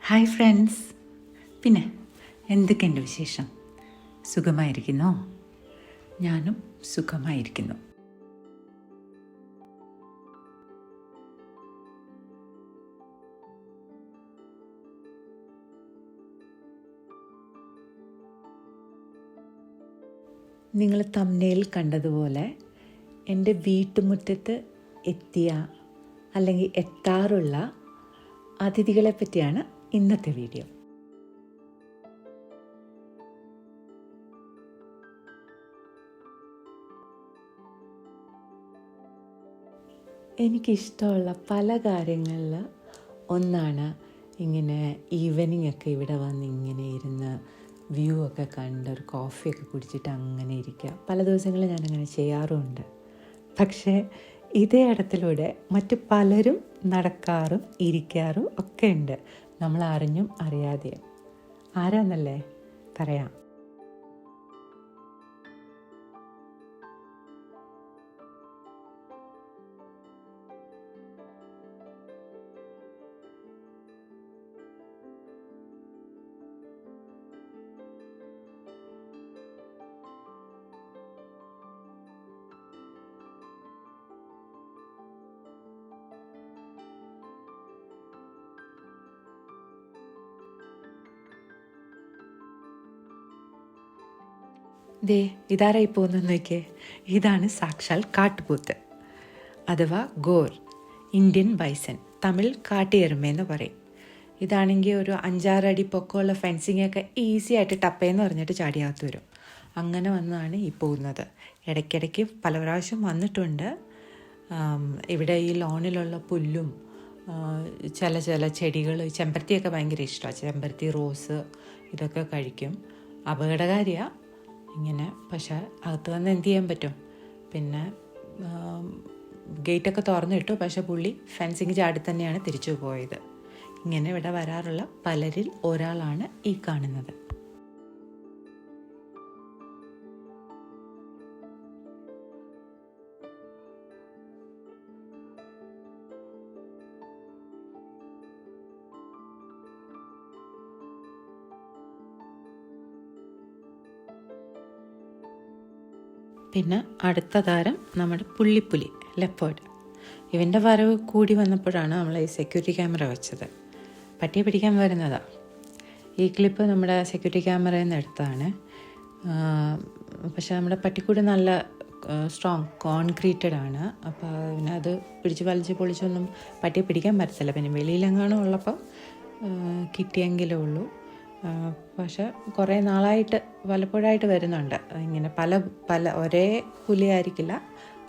Hi friends, പിന്നെ എന്തൊക്കെയുണ്ട് വിശേഷം? സുഖമായിരിക്കുന്നോ? ഞാനും സുഖമായിരിക്കുന്നു. നിങ്ങൾ തംബ്നെയിൽ കണ്ടതുപോലെ എൻ്റെ വീട്ടുമുറ്റത്ത് എത്തിയ അല്ലെങ്കിൽ എത്താറുള്ള അതിഥികളെ പറ്റിയാണ് ഇന്നത്തെ വീഡിയോ. എനിക്കിഷ്ടമുള്ള പല കാര്യങ്ങളിൽ ഒന്നാണ് ഇങ്ങനെ ഈവനിങ് ഒക്കെ ഇവിടെ വന്ന് ഇങ്ങനെ ഇരുന്ന് വ്യൂ ഒക്കെ കണ്ട് ഒരു കോഫിയൊക്കെ കുടിച്ചിട്ട് അങ്ങനെ ഇരിക്കുക. പല ദിവസങ്ങളിൽ ഞാനങ്ങനെ ചെയ്യാറുമുണ്ട്. പക്ഷേ ഇതേ ഇടത്തിലൂടെ മറ്റു പലരും നടക്കാറും ഇരിക്കാറും ഒക്കെ ഉണ്ട്, നമ്മൾ അറിഞ്ഞും അറിയാതെയും. ആരാന്നല്ലേ പറയാം. ദേ ഇതാരായി പോകുന്നെന്ന് നോക്കിയേ. ഇതാണ് സാക്ഷാൽ കാട്ടുപോത്ത് അഥവാ ഗോർ, ഇന്ത്യൻ ബൈസൺ, തമിഴ് കാട്ടിയെരുമയെന്ന് പറയും. ഇതാണെങ്കിൽ ഒരു 5-6 അടി പൊക്കമുള്ള ഫെൻസിങ്ങൊക്കെ ഈസി ആയിട്ട് ടപ്പയെന്ന് പറഞ്ഞിട്ട് ചാടിയാകത്ത് വരും. അങ്ങനെ വന്നാണ് ഈ പോകുന്നത്. ഇടയ്ക്കിടയ്ക്ക് പല പ്രാവശ്യം വന്നിട്ടുണ്ട്. ഇവിടെ ഈ ലോണിലുള്ള പുല്ലും ചില ചെടികൾ, ചെമ്പരത്തിയൊക്കെ ഭയങ്കര ഇഷ്ടമാണ്. ചെമ്പരത്തി, റോസ് ഇതൊക്കെ കഴിക്കും. അപകടകാരിയാണ് ഇങ്ങനെ. പക്ഷേ അകത്ത് വന്ന് എന്ത് ചെയ്യാൻ പറ്റും? പിന്നെ ഗേറ്റൊക്കെ തുറന്നിട്ടു. പക്ഷേ പുള്ളി ഫെൻസിങ് ചാടി തന്നെയാണ് തിരിച്ചു പോയത്. ഇങ്ങനെ ഇവിടെ വരാറുള്ള പലരിൽ ഒരാളാണ് ഈ കാണുന്നത്. പിന്നെ അടുത്ത താരം നമ്മുടെ പുള്ളിപ്പുലി, ലെപ്പേർഡ്. ഇവൻ്റെ വരവ് കൂടി വന്നപ്പോഴാണ് നമ്മൾ ഈ സെക്യൂരിറ്റി ക്യാമറ വെച്ചത്. പട്ടിയെ പിടിക്കാൻ വരുന്നതാണ്. ഈ ക്ലിപ്പ് നമ്മുടെ സെക്യൂരിറ്റി ക്യാമറയിൽ നിന്ന് എടുത്തതാണ്. പക്ഷെ നമ്മുടെ പട്ടിക്കൂട് നല്ല സ്ട്രോങ് കോൺക്രീറ്റഡ് ആണ്. അപ്പോൾ പിന്നെ അത് പിടിച്ച് വലിച്ച് പൊളിച്ചൊന്നും പട്ടിയെ പിടിക്കാൻ പറ്റത്തില്ല. പിന്നെ വെളിയിലെങ്ങാനും ഉള്ളപ്പോൾ കിട്ടിയെങ്കിലേ ഉള്ളൂ. പക്ഷെ കുറേ നാളായിട്ട് പലപ്പോഴായിട്ട് വരുന്നുണ്ട്. ഇങ്ങനെ പല ഒരേ പുലിയായിരിക്കില്ല,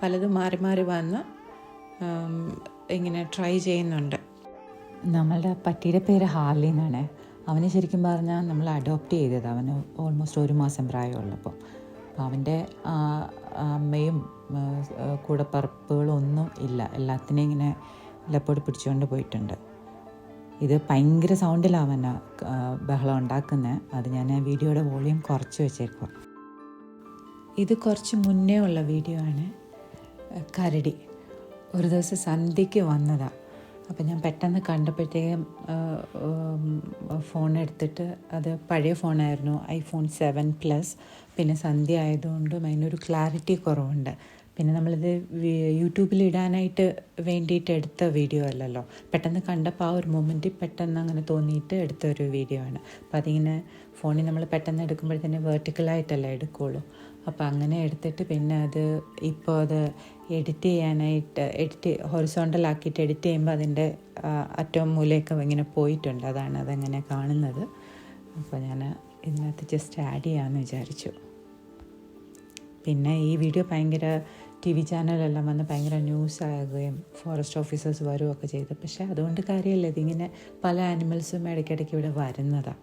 പലതും മാറി മാറി വന്ന് ഇങ്ങനെ ട്രൈ ചെയ്യുന്നുണ്ട്. നമ്മളുടെ പട്ടിയുടെ പേര് ഹാർലി എന്നാണ്. അവനെ ശരിക്കും പറഞ്ഞാൽ നമ്മൾ അഡോപ്റ്റ് ചെയ്തത്. അവന് ഓൾമോസ്റ്റ് 1 മാസം പ്രായമുള്ളപ്പോൾ. അപ്പോൾ അവൻ്റെ അമ്മയും കൂടപ്പറപ്പുകളും ഒന്നും ഇല്ല. എല്ലാത്തിനെയും ഇങ്ങനെ ലെപ്പേർഡ് പിടിച്ചുകൊണ്ട് പോയിട്ടുണ്ട്. ഇത് ഭയങ്കര സൗണ്ടിലാവന ബഹളം ഉണ്ടാക്കുന്നത്. അത് ഞാൻ വീഡിയോയുടെ വോളിയം കുറച്ച് വെച്ചേക്കുക. ഇത് കുറച്ച് മുന്നേ ഉള്ള വീഡിയോ ആണ്. കരടി ഒരു ദിവസം സന്ധ്യയ്ക്ക് വന്നതാണ്. അപ്പം ഞാൻ പെട്ടെന്ന് കണ്ടപ്പോഴത്തേക്കും ഫോൺ എടുത്തിട്ട്, അത് പഴയ ഫോണായിരുന്നു, iPhone 7 Plus. പിന്നെ സന്ധ്യ ആയതുകൊണ്ടും അതിനൊരു ക്ലാരിറ്റി കുറവുണ്ട്. പിന്നെ നമ്മളിത് യൂട്യൂബിൽ ഇടാനായിട്ട് വേണ്ടിയിട്ട് എടുത്ത വീഡിയോ അല്ലല്ലോ. പെട്ടെന്ന് കണ്ടപ്പോൾ ആ ഒരു മൊമെൻറ്റിൽ പെട്ടെന്ന് അങ്ങനെ തോന്നിയിട്ട് എടുത്ത ഒരു വീഡിയോ ആണ്. അപ്പോൾ അതിങ്ങനെ ഫോണിൽ നമ്മൾ പെട്ടെന്ന് എടുക്കുമ്പോഴത്തേന് വെർട്ടിക്കലായിട്ടല്ല എടുക്കുകയുള്ളൂ. അപ്പോൾ അങ്ങനെ എടുത്തിട്ട് പിന്നെ അത് ഇപ്പോൾ അത് എഡിറ്റ് ഹൊറിസോണ്ടലാക്കിയിട്ട് എഡിറ്റ് ചെയ്യുമ്പോൾ അതിൻ്റെ അറ്റവും മൂലയൊക്കെ ഇങ്ങനെ പോയിട്ടുണ്ട്. അതാണ് അതങ്ങനെ കാണുന്നത്. അപ്പോൾ ഞാൻ ഇതിനകത്ത് ജസ്റ്റ് ആഡ് ചെയ്യാമെന്ന് വിചാരിച്ചു. പിന്നെ ഈ വീഡിയോ ഭയങ്കര TV ചാനലെല്ലാം വന്ന് ഭയങ്കര ന്യൂസ് ആകുകയും ഫോറസ്റ്റ് ഓഫീസേഴ്സ് വരുകയൊക്കെ ചെയ്തു. പക്ഷേ അതുകൊണ്ട് കാര്യമില്ല, ഇതിങ്ങനെ പല ആനിമൽസും ഇടയ്ക്കിടയ്ക്ക് ഇവിടെ വരുന്നതാണ്.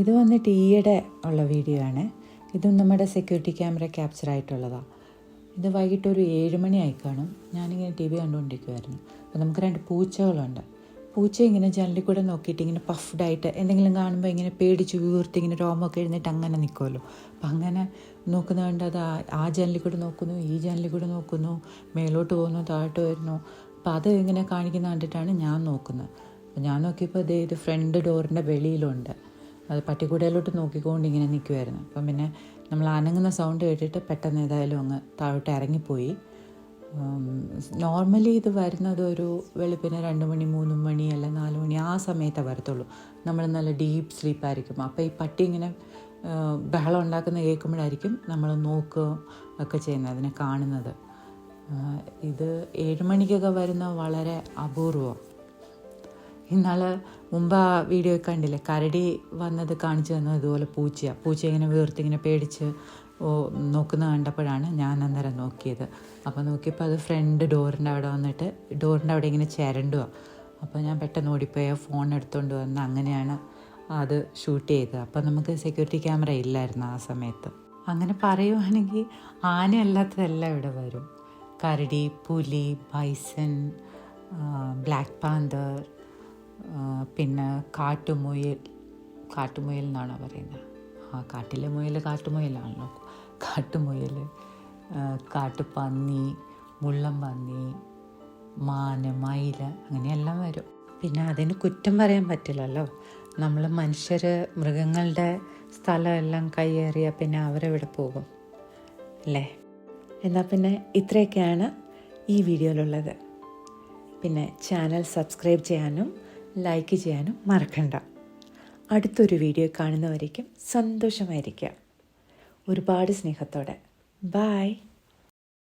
ഇത് വന്നിട്ട് ഈയിടെ ഉള്ള വീഡിയോ ആണ്. ഇതും നമ്മുടെ സെക്യൂരിറ്റി ക്യാമറ ക്യാപ്ചർ ആയിട്ടുള്ളതാണ്. ഇത് വൈകിട്ട് ഒരു 7 മണി ആയി കാണും. ഞാനിങ്ങനെ TV കണ്ടുകൊണ്ടിരിക്കുമായിരുന്നു. അപ്പോൾ നമുക്ക് 2 പൂച്ചകളുണ്ട്. പൂച്ച ഇങ്ങനെ ജനലിൽ കൂടെ നോക്കിയിട്ട് ഇങ്ങനെ പഫ്ഡായിട്ട് എന്തെങ്കിലും കാണുമ്പോൾ ഇങ്ങനെ പേടിച്ച് വീർത്തി ഇങ്ങനെ രോമൊക്കെ എഴുന്നിട്ട് അങ്ങനെ നിൽക്കുമല്ലോ. അപ്പം അങ്ങനെ നോക്കുന്നതുകൊണ്ട് അത് ആ ജനലിൽ കൂടെ നോക്കുന്നു, ഈ ജനലിൽ കൂടെ നോക്കുന്നു, മേലോട്ട് പോകുന്നു, താഴോട്ട് വരുന്നു. അപ്പോൾ അത് ഇങ്ങനെ കാണിക്കുന്ന കണ്ടിട്ടാണ് ഞാൻ നോക്കുന്നത്. അപ്പോൾ ഞാൻ നോക്കിയപ്പോൾ ഇത് ഫ്രണ്ട് ഡോറിൻ്റെ വെളിയിലുണ്ട്. അത് പട്ടിക്കൂടയിലോട്ട് നോക്കിക്കൊണ്ട് ഇങ്ങനെ നിൽക്കുമായിരുന്നു. അപ്പം പിന്നെ നമ്മൾ അനങ്ങുന്ന സൗണ്ട് കേട്ടിട്ട് പെട്ടെന്ന് ഏതായാലും അങ്ങ് താഴോട്ട് ഇറങ്ങിപ്പോയി. നോർമലി ഇത് വരുന്നത് ഒരു വെളുപ്പിന് 2 മണി 3 മണി അല്ല 4 മണി ആ സമയത്തേ വരത്തുള്ളൂ. നമ്മൾ നല്ല ഡീപ്പ് സ്ലീപ്പായിരിക്കും. അപ്പോൾ ഈ പട്ടി ഇങ്ങനെ ബഹളം ഉണ്ടാക്കുന്ന കേൾക്കുമ്പോഴായിരിക്കും നമ്മൾ നോക്കുകയും ഒക്കെ ചെയ്യുന്നത്, അതിനെ കാണുന്നത്. ഇത് 7 മണിക്കൊക്കെ വരുന്ന വളരെ അപൂർവം. ഇന്നാൾ മുമ്പ് ആ വീഡിയോ കണ്ടില്ലേ, കരടി വന്നത് കാണിച്ചു തന്നത് ഇതുപോലെ പൂച്ച ഇങ്ങനെ വീർത്തിങ്ങനെ പേടിച്ച് നോക്കുന്നത് കണ്ടപ്പോഴാണ് ഞാൻ അന്നേരം നോക്കിയത്. അപ്പോൾ നോക്കിയപ്പോൾ അത് ഫ്രണ്ട് ഡോറിൻ്റെ അവിടെ വന്നിട്ട് ഡോറിൻ്റെ അവിടെ ഇങ്ങനെ ചിരണ്ടുക. അപ്പോൾ ഞാൻ പെട്ടെന്ന് ഓടിപ്പോയി ഫോൺ എടുത്തുകൊണ്ട് വന്ന് അങ്ങനെയാണ് അത് ഷൂട്ട് ചെയ്തത്. അപ്പോൾ നമുക്ക് സെക്യൂരിറ്റി ക്യാമറ ഇല്ലായിരുന്നു ആ സമയത്ത്. അങ്ങനെ പറയുവാണെങ്കിൽ ആനയല്ലാത്തതെല്ലാം ഇവിടെ വരും. കരടി, പുലി, ബൈസൺ, ബ്ലാക്ക് പാന്തർ, പിന്നെ കാട്ടുമുയൽ എന്നാണോ പറയുന്നത്? കാട്ടിലെ മുയൽ കാട്ടുമുയലാണല്ലോ. കാട്ടുമുയൽ, കാട്ടുപന്നി, മുള്ളം പന്നി, മാന്, മയിൽ, അങ്ങനെയെല്ലാം വരും. പിന്നെ അതിന് കുറ്റം പറയാൻ പറ്റില്ലല്ലോ. നമ്മൾ മനുഷ്യർ മൃഗങ്ങളുടെ സ്ഥലമെല്ലാം കയ്യേറിയാൽ പിന്നെ അവരെവിടെ പോകും അല്ലേ? എന്നാൽ പിന്നെ ഇത്രയൊക്കെയാണ് ഈ വീഡിയോയിലുള്ളത്. പിന്നെ ചാനൽ സബ്സ്ക്രൈബ് ചെയ്യാനും ലൈക്ക് ചെയ്യാനും മറക്കണ്ട. അടുത്തൊരു വീഡിയോ കാണുന്നവരേക്കും സന്തോഷമായിരിക്കുക. ഒരുപാട് സ്നേഹത്തോടെ. ബൈ.